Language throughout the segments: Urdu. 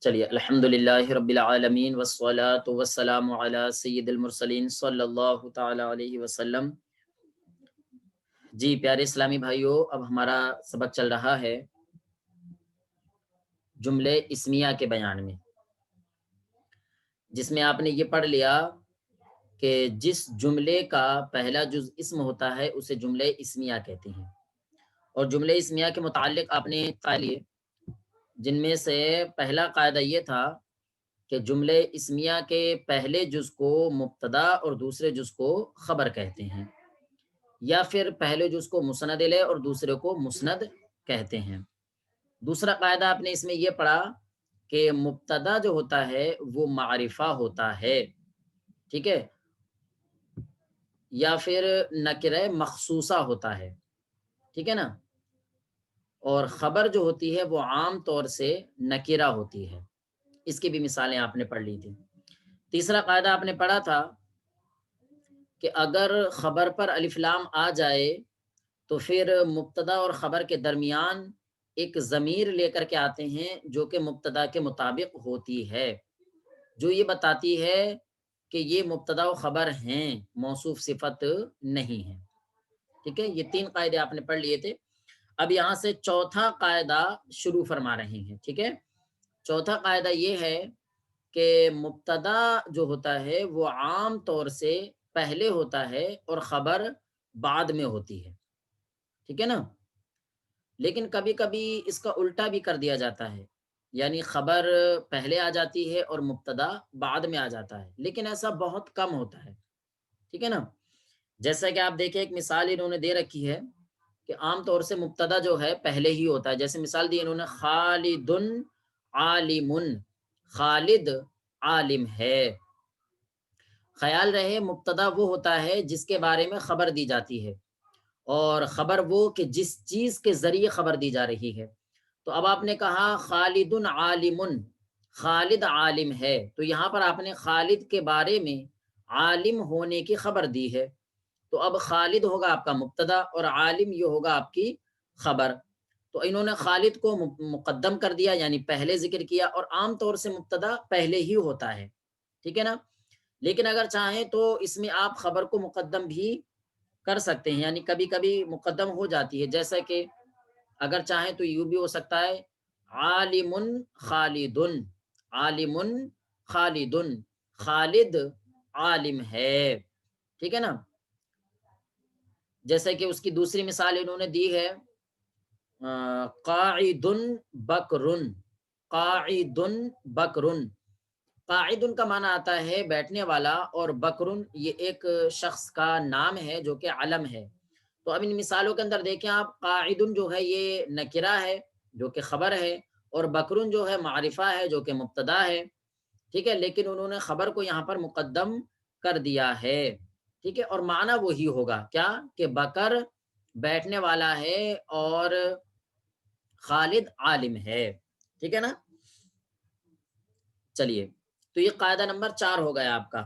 چلیے الحمدللہ رب العالمین والصلاة والسلام علی سید المرسلین صلی اللہ تعالی علیہ وسلم۔ جی پیارے اسلامی بھائیوں، اب ہمارا سبق چل رہا ہے جملے اسمیہ کے بیان میں، جس میں آپ نے یہ پڑھ لیا کہ جس جملے کا پہلا جز اسم ہوتا ہے اسے جملے اسمیہ کہتے ہیں، اور جملے اسمیہ کے متعلق آپ نے قاعدے لیے، جن میں سے پہلا قاعدہ یہ تھا کہ جملے اسمیہ کے پہلے جز کو مبتدا اور دوسرے جز کو خبر کہتے ہیں، یا پھر پہلے جز کو مسند الیہ اور دوسرے کو مسند کہتے ہیں۔ دوسرا قاعدہ آپ نے اس میں یہ پڑھا کہ مبتدا جو ہوتا ہے وہ معرفہ ہوتا ہے، ٹھیک ہے، یا پھر نکرہ مخصوصہ ہوتا ہے، ٹھیک ہے نا، اور خبر جو ہوتی ہے وہ عام طور سے نکرہ ہوتی ہے۔ اس کی بھی مثالیں آپ نے پڑھ لی تھی۔ تیسرا قاعدہ آپ نے پڑھا تھا کہ اگر خبر پر الف لام آ جائے تو پھر مبتدا اور خبر کے درمیان ایک ضمیر لے کر کے آتے ہیں جو کہ مبتدا کے مطابق ہوتی ہے، جو یہ بتاتی ہے کہ یہ مبتدا و خبر ہیں، موصوف صفت نہیں ہے، ٹھیک ہے۔ یہ تین قاعدے آپ نے پڑھ لیے تھے۔ اب یہاں سے چوتھا قاعدہ شروع فرما رہے ہیں، ٹھیک ہے۔ چوتھا قاعدہ یہ ہے کہ مبتدا جو ہوتا ہے وہ عام طور سے پہلے ہوتا ہے اور خبر بعد میں ہوتی ہے، ٹھیک ہے نا، لیکن کبھی کبھی اس کا الٹا بھی کر دیا جاتا ہے، یعنی خبر پہلے آ جاتی ہے اور مبتدا بعد میں آ جاتا ہے، لیکن ایسا بہت کم ہوتا ہے، ٹھیک ہے نا۔ جیسا کہ آپ دیکھیں ایک مثال انہوں نے دے رکھی ہے کہ عام طور سے مبتدا جو ہے پہلے ہی ہوتا ہے، جیسے مثال دی انہوں نے خالد عالم، خالد عالم ہے۔ خیال رہے مبتدا وہ ہوتا ہے جس کے بارے میں خبر دی جاتی ہے، اور خبر وہ کہ جس چیز کے ذریعے خبر دی جا رہی ہے۔ تو اب آپ نے کہا خالد عالم، خالد عالم ہے، تو یہاں پر آپ نے خالد کے بارے میں عالم ہونے کی خبر دی ہے، تو اب خالد ہوگا آپ کا مبتدا اور عالم یہ ہوگا آپ کی خبر۔ تو انہوں نے خالد کو مقدم کر دیا، یعنی پہلے ذکر کیا، اور عام طور سے مبتدا پہلے ہی ہوتا ہے، ٹھیک ہے نا۔ لیکن اگر چاہیں تو اس میں آپ خبر کو مقدم بھی کر سکتے ہیں، یعنی کبھی کبھی مقدم ہو جاتی ہے، جیسا کہ اگر چاہیں تو یوں بھی ہو سکتا ہے عالم خالد، عالم خالد، خالد عالم ہے، ٹھیک ہے نا۔ جیسے کہ اس کی دوسری مثال انہوں نے دی ہے قاعد بکر، قاعد بکر، قاعد کا معنی آتا ہے بیٹھنے والا، اور بکر یہ ایک شخص کا نام ہے جو کہ علم ہے۔ تو اب ان مثالوں کے اندر دیکھیں آپ، قاعد جو ہے یہ نکرہ ہے جو کہ خبر ہے، اور بکر جو ہے معرفہ ہے جو کہ مبتدا ہے، ٹھیک ہے، لیکن انہوں نے خبر کو یہاں پر مقدم کر دیا ہے، ٹھیک ہے، اور معنی وہی ہوگا کیا کہ بکر بیٹھنے والا ہے اور خالد عالم ہے، ٹھیک ہے نا۔ چلیے، تو یہ قاعدہ نمبر 4 ہو گیا آپ کا،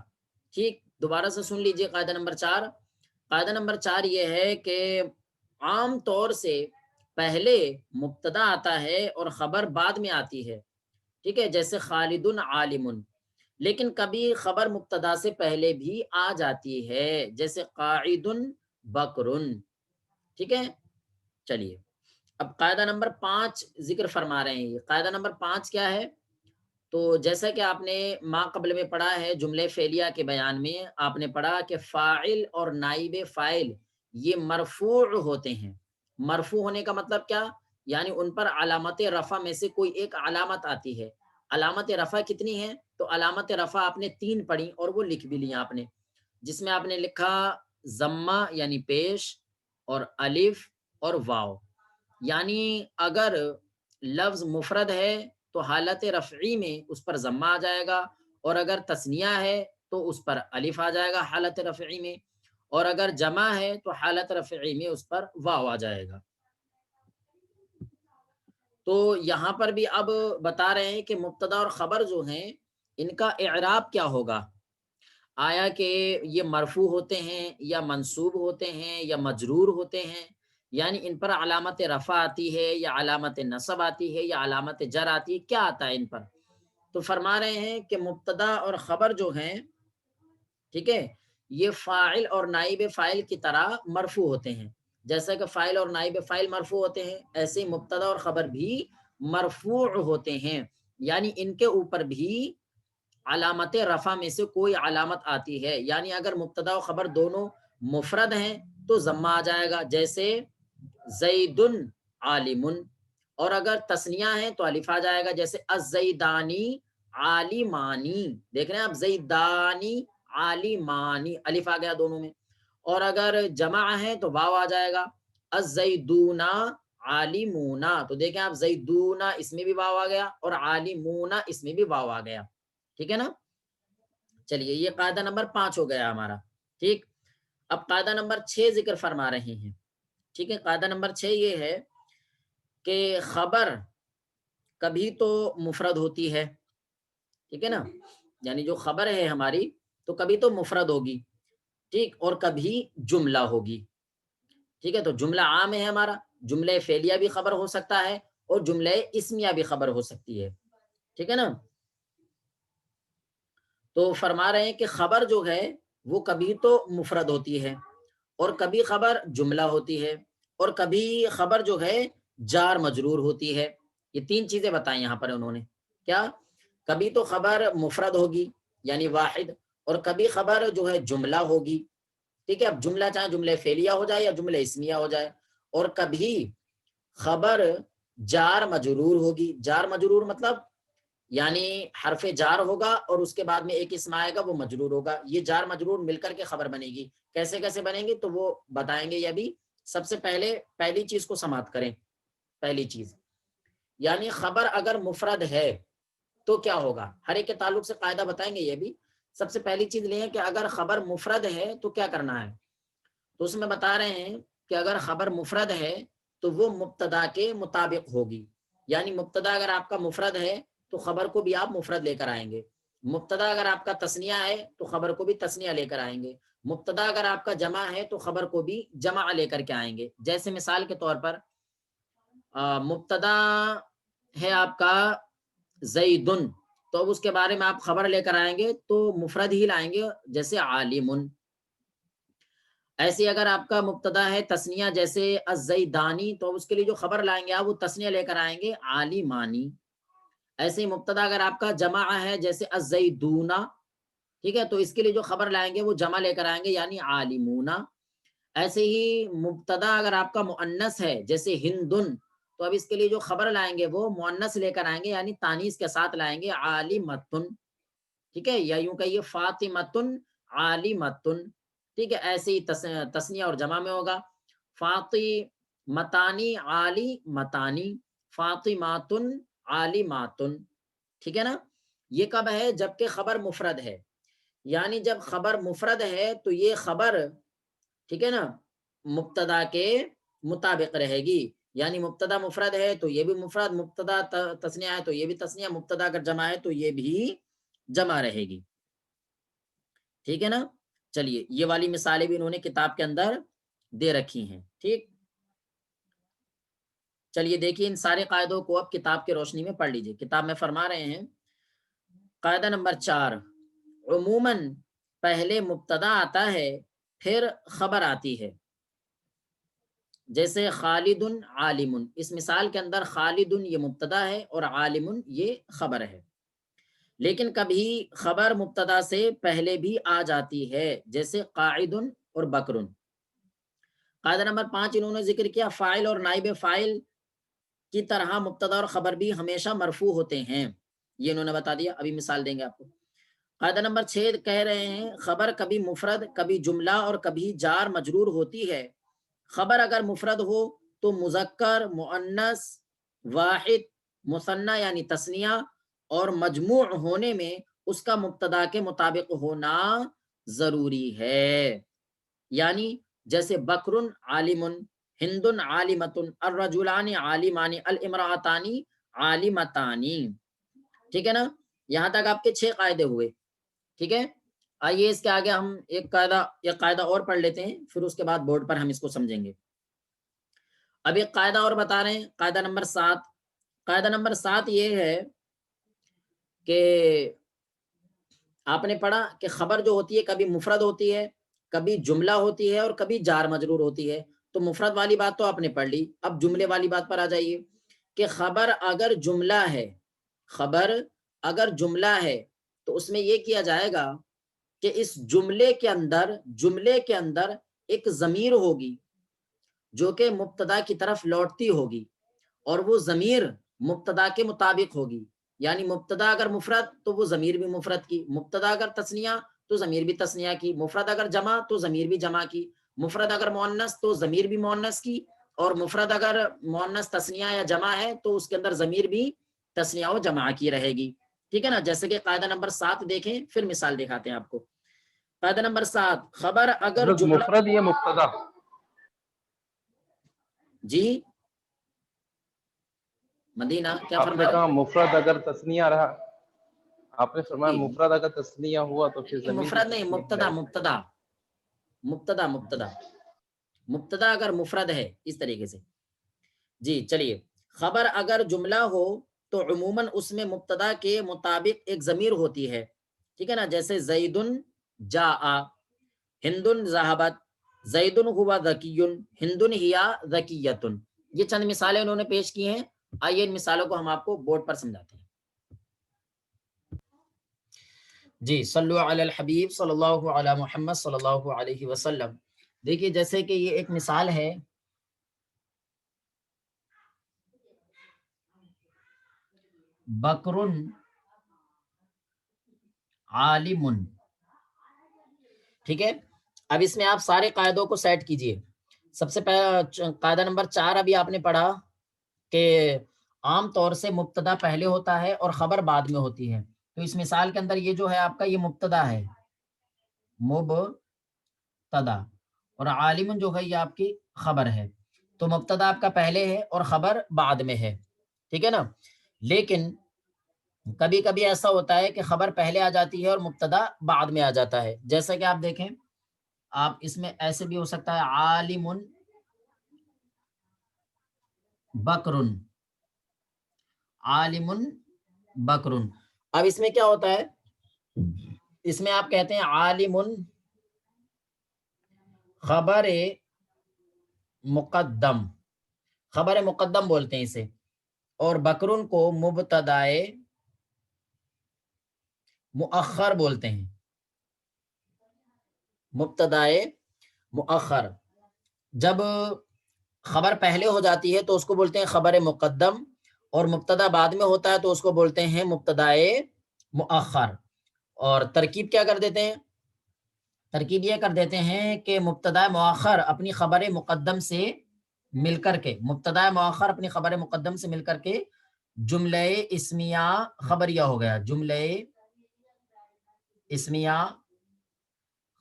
ٹھیک۔ دوبارہ سے سن لیجئے قاعدہ نمبر 4۔ قاعدہ نمبر 4 یہ ہے کہ عام طور سے پہلے مبتدا آتا ہے اور خبر بعد میں آتی ہے، ٹھیک ہے، جیسے خالد عالم، لیکن کبھی خبر مبتدا سے پہلے بھی آ جاتی ہے، جیسے قاعد بکر، ٹھیک ہے۔ چلیے، اب قاعدہ نمبر 5 ذکر فرما رہے ہیں۔ یہ قاعدہ نمبر 5 کیا ہے؟ تو جیسا کہ آپ نے ما قبل میں پڑھا ہے جملے فعلیہ کے بیان میں، آپ نے پڑھا کہ فاعل اور نائب فاعل یہ مرفوع ہوتے ہیں۔ مرفوع ہونے کا مطلب کیا؟ یعنی ان پر علامت رفع میں سے کوئی ایک علامت آتی ہے۔ علامت رفع کتنی ہے؟ تو علامت رفع آپ نے 3 پڑھی اور وہ لکھ بھی لی آپ نے، جس میں آپ نے لکھا ضمہ یعنی پیش، اور الف اور واو، یعنی اگر لفظ مفرد ہے تو حالت رفعی میں اس پر ضمہ آ جائے گا، اور اگر تثنیہ ہے تو اس پر الف آ جائے گا حالت رفعی میں، اور اگر جمع ہے تو حالت رفعی میں اس پر واو آ جائے گا۔ تو یہاں پر بھی اب بتا رہے ہیں کہ مبتدا اور خبر جو ہیں ان کا اعراب کیا ہوگا، آیا کہ یہ مرفوع ہوتے ہیں یا منصوب ہوتے ہیں یا مجرور ہوتے ہیں، یعنی ان پر علامت رفع آتی ہے یا علامت نصب آتی ہے یا علامت جر آتی ہے، کیا آتا ہے ان پر؟ تو فرما رہے ہیں کہ مبتدا اور خبر جو ہیں، ٹھیک ہے، یہ فاعل اور نائب فاعل کی طرح مرفوع ہوتے ہیں. جیسا کہ فاعل اور نائب فاعل مرفوع ہوتے ہیں، ایسے ہی مبتدا اور خبر بھی مرفوع ہوتے ہیں. یعنی ان کے اوپر بھی علامت رفع میں سے کوئی علامت آتی ہے. یعنی اگر مبتدا و خبر دونوں مفرد ہیں تو ضمہ آ جائے گا، جیسے زید عالم. اور اگر تثنیہ ہیں تو الف آ جائے گا، جیسے الزیدانی عالمانی. دیکھ رہے ہیں آپ، زیدانی عالمانی، الف آ گیا دونوں میں. اور اگر جمع ہے تو واو آ جائے گا، الزیدونا عالمونا. تو دیکھیں آپ، زیدونا اس میں بھی واو آ گیا اور عالمونا اس میں بھی واو آ گیا. ٹھیک ہے نا. چلیے، یہ قاعدہ نمبر 5 ہو گیا ہمارا. ٹھیک، اب قاعدہ نمبر 6 ذکر فرما رہے ہیں. ٹھیک ہے، قاعدہ نمبر 6 یہ ہے کہ خبر کبھی تو مفرد ہوتی ہے، ٹھیک ہے نا، یعنی جو خبر ہے ہماری تو کبھی تو مفرد ہوگی، ٹھیک، اور کبھی جملہ ہوگی. ٹھیک ہے، تو جملہ عام ہے ہمارا، جملہ فعلیہ بھی خبر ہو سکتا ہے اور جملہ اسمیہ بھی خبر ہو سکتی ہے. ٹھیک ہے نا. تو فرما رہے ہیں کہ خبر جو ہے وہ کبھی تو مفرد ہوتی ہے اور کبھی خبر جملہ ہوتی ہے اور کبھی خبر جو ہے جار مجرور ہوتی ہے. یہ 3 چیزیں بتائیں یہاں پر انہوں نے. کیا؟ کبھی تو خبر مفرد ہوگی یعنی واحد، اور کبھی خبر جو ہے جملہ ہوگی. ٹھیک ہے، اب جملہ چاہے جملہ فعلیہ ہو جائے یا جملہ اسمیہ ہو جائے. اور کبھی خبر جار مجرور ہوگی. جار مجرور مطلب یعنی حرف جار ہوگا اور اس کے بعد میں ایک اسم آئے گا، وہ مجرور ہوگا. یہ جار مجرور مل کر کے خبر بنے گی. کیسے کیسے بنیں گی تو وہ بتائیں گے. یہ بھی سب سے پہلی چیز کو سماعت کریں. پہلی چیز یعنی خبر اگر مفرد ہے تو کیا ہوگا، ہر ایک کے تعلق سے قاعدہ بتائیں گے. یہ بھی سب سے پہلی چیز لیں کہ اگر خبر مفرد ہے تو کیا کرنا ہے. تو اس میں بتا رہے ہیں کہ اگر خبر مفرد ہے تو وہ مبتدا کے مطابق ہوگی. یعنی مبتدا اگر آپ کا مفرد ہے تو خبر کو بھی آپ مفرد لے کر آئیں گے. مبتدا اگر آپ کا تثنیہ ہے تو خبر کو بھی تثنیہ لے کر آئیں گے. مبتدا اگر آپ کا جمع ہے تو خبر کو بھی جمع لے کر کے آئیں گے. جیسے مثال کے طور پر مبتدا ہے آپ کا زیدن، تو اب اس کے بارے میں آپ خبر لے کر آئیں گے تو مفرد ہی لائیں گے، جیسے عالمن. ایسے اگر آپ کا مبتدا ہے تثنیہ جیسے الزیدانی، تو اس کے لیے جو خبر لائیں گے آپ وہ تثنیہ لے کر آئیں گے، عالمانی. ایسے ہی مبتدا اگر آپ کا جمع ہے جیسے الزیدونا، ٹھیک ہے، تو اس کے لیے جو خبر لائیں گے وہ جمع لے کر آئیں گے یعنی عالمونا. ایسے ہی مبتدا اگر آپ کا مؤنث ہے جیسے ہندن، تو اب اس کے لیے جو خبر لائیں گے وہ مؤنث لے کر آئیں گے یعنی تانیث کے ساتھ لائیں گے، عالمتن. ٹھیک ہے، یا یوں کہیے فاطمتن عالمتن. ٹھیک ہے، ایسے ہی تثنیہ اور جمع میں ہوگا، فاطمتانی عالمتانی، فاطماتن عالماتن. ٹھیک ہے نا. یہ کب ہے؟ جبکہ خبر مفرد ہے. یعنی جب خبر مفرد ہے تو یہ خبر، ٹھیک ہے نا، مبتدا کے مطابق رہے گی. یعنی مبتدا مفرد ہے تو یہ بھی مفرد، مبتدا تثنیہ ہے تو یہ بھی تثنیہ، مبتدا اگر جمع ہے تو یہ بھی جمع رہے گی. ٹھیک ہے نا. چلیے، یہ والی مثالیں بھی انہوں نے کتاب کے اندر دے رکھی ہیں. ٹھیک، چلیے دیکھیے ان سارے قاعدوں کو اب کتاب کی روشنی میں پڑھ لیجیے. کتاب میں فرما رہے ہیں قاعدہ نمبر 4، عموماً پہلے مبتدا آتا ہے پھر خبر آتی ہے. جیسے خالد عالم، اس مثال کے اندر خالد یہ مبتدا ہے اور عالم یہ خبر ہے. لیکن کبھی خبر مبتدا سے پہلے بھی آ جاتی ہے، جیسے قاعد اور بکر. قاعدہ نمبر 5 انہوں نے ذکر کیا، فاعل اور نائب فاعل کی طرح مبتدا اور خبر بھی ہمیشہ مرفوع ہوتے ہیں. یہ انہوں نے بتا دیا، ابھی مثال دیں گے آپ کو. قاعدہ نمبر 6 کہہ رہے ہیں خبر کبھی مفرد، کبھی جملہ اور کبھی جار مجرور ہوتی ہے. خبر اگر مفرد ہو تو مذکر، مؤنث، واحد، مثنی یعنی تثنیہ اور مجموع ہونے میں اس کا مبتدا کے مطابق ہونا ضروری ہے. یعنی جیسے بکر عالم، ہند عالمۃ، الرجلان عالمان، الامرأتان عالمتان. ٹھیک ہے نا. یہاں تک آپ کے 6 قاعدے ہوئے. ٹھیک ہے، آئیے اس کے آگے ہم ایک قاعدہ اور پڑھ لیتے ہیں، پھر اس کے بعد بورڈ پر ہم اس کو سمجھیں گے. اب ایک قاعدہ اور بتا رہے ہیں، قاعدہ نمبر 7. قاعدہ نمبر 7 یہ ہے کہ آپ نے پڑھا کہ خبر جو ہوتی ہے کبھی مفرد ہوتی ہے، کبھی جملہ ہوتی ہے اور کبھی جار مجرور ہوتی ہے. تو مفرد والی بات تو آپ نے پڑھ لی. اب جملے والی بات پر آ جائیے کہ خبر اگر جملہ ہے، خبر اگر جملہ ہے تو اس میں یہ کیا جائے گا کہ اس جملے کے اندر ایک ضمیر ہوگی جو کہ مبتدا کی طرف لوٹتی ہوگی، اور وہ ضمیر مبتدا کے مطابق ہوگی. یعنی مبتدا اگر مفرد تو وہ ضمیر بھی مفرد کی، مبتدا اگر تثنیہ تو ضمیر بھی تثنیہ کی، مفرد اگر جمع تو ضمیر بھی جمع کی، مفرد اگر مؤنث تو ضمیر بھی مؤنث کی، اور مفرد اگر مؤنث تثنیہ یا جمع ہے تو اس کے اندر ضمیر بھی تثنیہ و جمع کی رہے گی. ٹھیک ہے نا. جیسے کہ قاعدہ نمبر 7 دیکھیں، پھر مثال دکھاتے ہیں آپ کو. قاعدہ نمبر 7، خبر اگر حضرت جملہ، مفرد یا مبتدا؟ جی مدینہ کیا آپ فرما نے رہے کہا مفرد اگر تثنیہ رہا، آپ نے فرمایا جی مفرد اگر تثنیہ ہوا تو پھر ضمیر بھی مفرد نہیں، تثنیہ کی رہے گی. مبتدا اگر مفرد ہے اس طریقے سے. جی چلیے، خبر اگر جملہ ہو تو عموماً اس میں مبتدا کے مطابق ایک ضمیر ہوتی ہے. ٹھیک ہے نا. جیسے زیدن جاء، ہندن ذہبت، زیدن ہوا ذکی، ہندن ہیا ذکیۃ. یہ چند مثالیں انہوں نے پیش کی ہیں. آئیے ان مثالوں کو ہم آپ کو بورڈ پر سمجھاتے ہیں. جی صلو علی الحبیب صلی اللہ علی محمد صلی اللہ علیہ وسلم. دیکھیے جیسے کہ یہ ایک مثال ہے، بکر عالم. ٹھیک ہے. اب اس میں آپ سارے قاعدوں کو سیٹ کیجئے. سب سے پہلا قاعدہ نمبر 4 ابھی آپ نے پڑھا کہ عام طور سے مبتدا پہلے ہوتا ہے اور خبر بعد میں ہوتی ہے. تو اس مثال کے اندر یہ جو ہے آپ کا یہ مبتدا ہے، مبتدا، اور عالم جو ہے یہ آپ کی خبر ہے. تو مبتدا آپ کا پہلے ہے اور خبر بعد میں ہے. ٹھیک ہے نا. لیکن کبھی کبھی ایسا ہوتا ہے کہ خبر پہلے آ جاتی ہے اور مبتدا بعد میں آ جاتا ہے. جیسا کہ آپ دیکھیں، آپ اس میں ایسے بھی ہو سکتا ہے عالم بکرن، عالم بکرن. اب اس میں کیا ہوتا ہے، اس میں آپ کہتے ہیں عالم خبر مقدم، خبر مقدم بولتے ہیں اسے، اور بکرن کو مبتدائے مؤخر بولتے ہیں، مبتدائے مؤخر. جب خبر پہلے ہو جاتی ہے تو اس کو بولتے ہیں خبر مقدم، اور مبتدا بعد میں ہوتا ہے تو اس کو بولتے ہیں مبتدائے مؤخر. اور ترکیب کیا کر دیتے ہیں، ترکیب یہ کر دیتے ہیں کہ مبتدا مؤخر اپنی خبر مقدم سے مل کر کے، مبتدا مؤخر اپنی خبر مقدم سے مل کر کے جملہ اسمیہ خبریہ ہو گیا، جملہ اسمیہ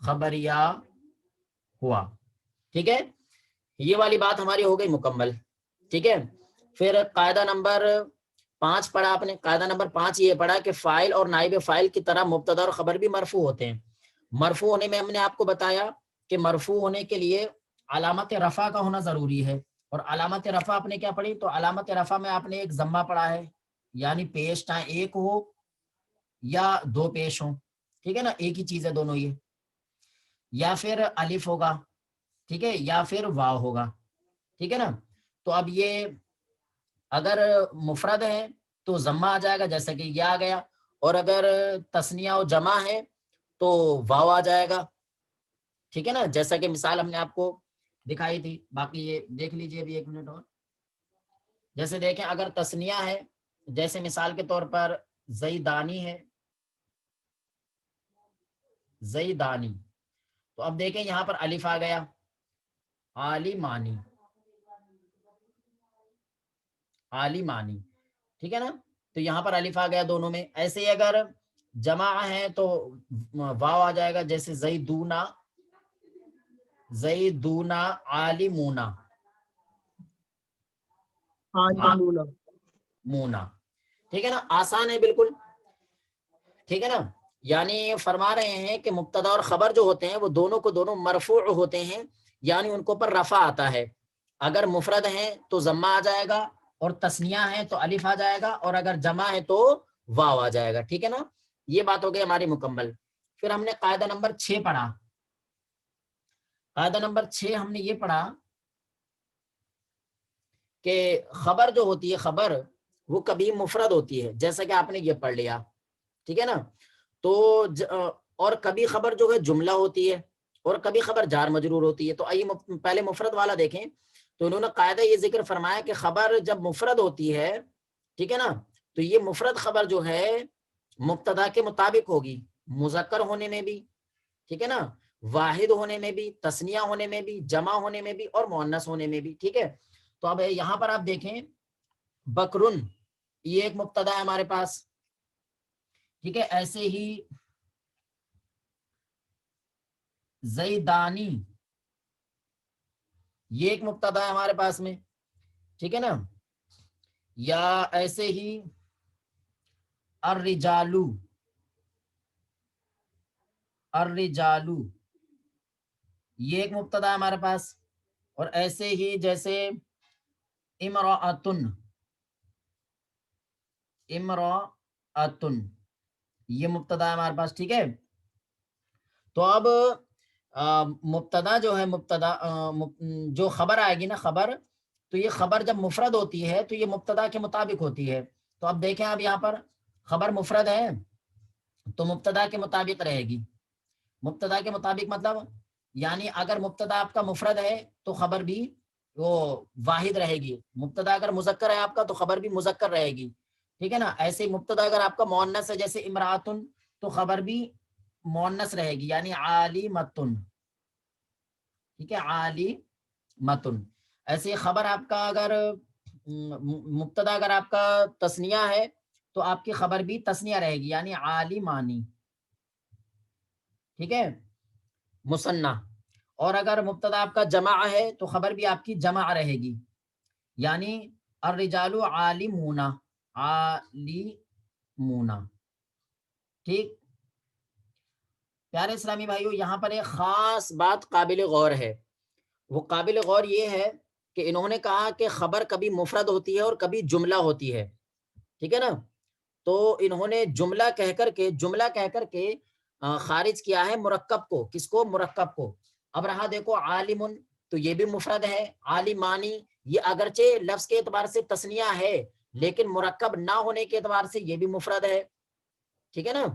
خبریہ ہوا. ٹھیک ہے. یہ والی بات ہماری ہو گئی مکمل. ٹھیک ہے. پھر قاعدہ نمبر 5 پڑھا آپ نے. قاعدہ نمبر 5 یہ پڑھا کہ فاعل اور نائب فاعل کی طرح مبتدا اور خبر بھی مرفوع ہوتے ہیں. مرفوع ہونے میں ہم نے آپ کو بتایا کہ مرفوع ہونے کے لیے علامت رفع کا ہونا ضروری ہے. اور علامت رفع آپ نے کیا پڑھی، تو علامت رفع میں آپ نے ایک ضمہ پڑھا ہے، یعنی پیش چاہے ایک ہو یا دو پیش ہوں. ٹھیک ہے نا. ایک ہی چیز ہے دونوں، یہ یا پھر الف ہوگا، ٹھیک ہے، یا پھر واو ہوگا. ٹھیک ہے نا. تو اب یہ اگر مفرد ہے تو ضمہ آ جائے گا جیسا کہ یہ آ گیا، اور اگر تثنیہ و جمع ہے تو واو آ جائے گا. ٹھیک ہے نا. جیسا کہ مثال ہم نے آپ کو دکھائی تھی. باقی یہ دیکھ لیجئے ابھی 1 منٹ اور. جیسے دیکھیں اگر تثنیہ ہے، جیسے مثال کے طور پر زیدانی ہے، زیدانی، تو اب دیکھیں یہاں پر الف آ گیا، عالمانی، عالمانی. ٹھیک ہے نا. تو یہاں پر الف آ گیا دونوں میں. ایسے ہی اگر جمع ہے تو واو آ جائے گا، جیسے زیدونا، زیدونا عالمونا، مونا. ٹھیک ہے نا. آسان ہے بالکل. ٹھیک ہے نا. یعنی فرما رہے ہیں کہ مبتدا اور خبر جو ہوتے ہیں وہ دونوں کو دونوں مرفوع ہوتے ہیں، یعنی ان کو پر رفع آتا ہے. اگر مفرد ہیں تو ضمہ آ جائے گا، اور تثنیہ ہے تو الف آ جائے گا، اور اگر جمع ہے تو واو آ جائے گا. ٹھیک ہے نا, یہ بات ہو گئی ہماری مکمل. پھر ہم نے قاعدہ نمبر 6 پڑھا. قاعدہ نمبر 6 ہم نے یہ پڑھا کہ خبر جو ہوتی ہے, خبر وہ کبھی مفرد ہوتی ہے, جیسا کہ آپ نے یہ پڑھ لیا. ٹھیک ہے نا, تو اور کبھی خبر جو ہے جملہ ہوتی ہے, اور کبھی خبر جار مجرور ہوتی ہے. تو آئیے پہلے مفرد والا دیکھیں. تو انہوں نے قاعدہ یہ ذکر فرمایا کہ خبر جب مفرد ہوتی ہے, ٹھیک ہے نا, تو یہ مفرد خبر جو ہے مبتدا کے مطابق ہوگی, مذکر ہونے میں بھی, ٹھیک ہے نا, واحد ہونے میں بھی, تثنیہ ہونے میں بھی, جمع ہونے میں بھی, اور مؤنث ہونے میں بھی. ٹھیک ہے, تو اب یہاں پر آپ دیکھیں بکرن, یہ ایک مبتدا ہے ہمارے پاس. ٹھیک ہے, ایسے ہی زیدانی, یہ ایک مبتدا ہے ہمارے پاس میں. ٹھیک ہے نا, یا ایسے ہی الرجالو, الرجالو یہ ایک مبتدا ہے ہمارے پاس. اور ایسے ہی جیسے امرأتن, امرأتن یہ مبتدا ہے ہمارے پاس. ٹھیک ہے, تو اب مبتدا جو ہے, مبتدا جو خبر آئے گی نا, خبر, تو یہ خبر جب مفرد ہوتی ہے تو یہ مبتدا کے مطابق ہوتی ہے. تو اب دیکھیں آپ یہاں پر خبر مفرد ہے تو مبتدا کے مطابق رہے گی. مبتدا کے مطابق مطلب یعنی اگر مبتدا آپ کا مفرد ہے تو خبر بھی وہ واحد رہے گی. مبتدا اگر مذکر ہے آپ کا تو خبر بھی مذکر رہے گی. ٹھیک ہے نا, ایسے ہی مبتدا اگر آپ کا مؤنث ہے جیسے امراتن, تو خبر بھی مؤنث رہے گی, یعنی عالمتن. ٹھیک ہے, عالمتن. ایسے ہی خبر آپ کا اگر مبتدا اگر آپ کا تثنیہ ہے تو آپ کی خبر بھی تثنیہ رہے گی, یعنی عالمانی. ٹھیک ہے, مثنی. اور اگر مبتدا آپ کا جمع ہے تو خبر بھی آپ کی جمع رہے گی, یعنی الرجال عالمون, عالمون. ٹھیک, پیارے اسلامی بھائیو, یہاں پر ایک خاص بات قابل غور ہے. وہ قابل غور یہ ہے کہ انہوں نے کہا کہ خبر کبھی مفرد ہوتی ہے اور کبھی جملہ ہوتی ہے. ٹھیک ہے نا, تو انہوں نے جملہ کہہ کر کے خارج کیا ہے مرکب کو. کس کو؟ مرکب کو. اب رہا دیکھو عالم, تو یہ بھی مفرد ہے. عالمانی یہ اگرچہ لفظ کے اعتبار سے تثنیہ ہے لیکن مرکب نہ ہونے کے اعتبار سے یہ بھی مفرد ہے. ٹھیک ہے نا,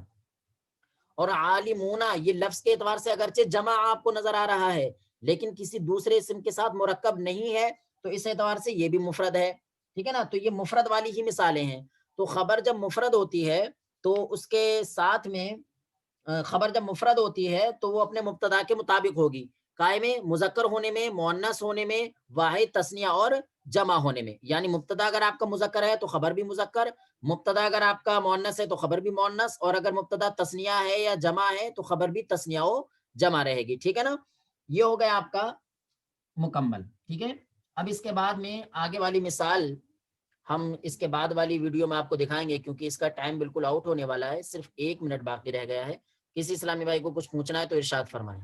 اور عالمون یہ لفظ کے اعتبار سے اگرچہ جمع آپ کو نظر آ رہا ہے لیکن کسی دوسرے اسم کے ساتھ مرکب نہیں ہے تو اس اعتبار سے یہ بھی مفرد ہے. ٹھیک ہے نا, تو یہ مفرد والی ہی مثالیں ہیں. تو خبر جب مفرد ہوتی ہے تو اس کے ساتھ میں خبر جب مفرد ہوتی ہے تو وہ اپنے مبتدا کے مطابق ہوگی, قائم مذکر ہونے میں, مؤنث ہونے میں, واحد تثنیہ اور جمع ہونے میں. یعنی مبتدا اگر آپ کا مذکر ہے تو خبر بھی مذکر, مبتدا اگر آپ کا مؤنث ہے تو خبر بھی مؤنث, اور اگر مبتدا تثنیہ ہے یا جمع ہے تو خبر بھی تثنیہ و جمع رہے گی. ٹھیک ہے نا, یہ ہو گیا آپ کا مکمل. ٹھیک ہے, اب اس کے بعد میں آگے والی مثال ہم اس کے بعد والی ویڈیو میں آپ کو دکھائیں گے, کیونکہ اس کا ٹائم بالکل آؤٹ ہونے والا ہے, صرف 1 منٹ باقی رہ گیا ہے. کسی اسلامی بھائی کو کچھ پوچھنا ہے تو ارشاد فرمائیں.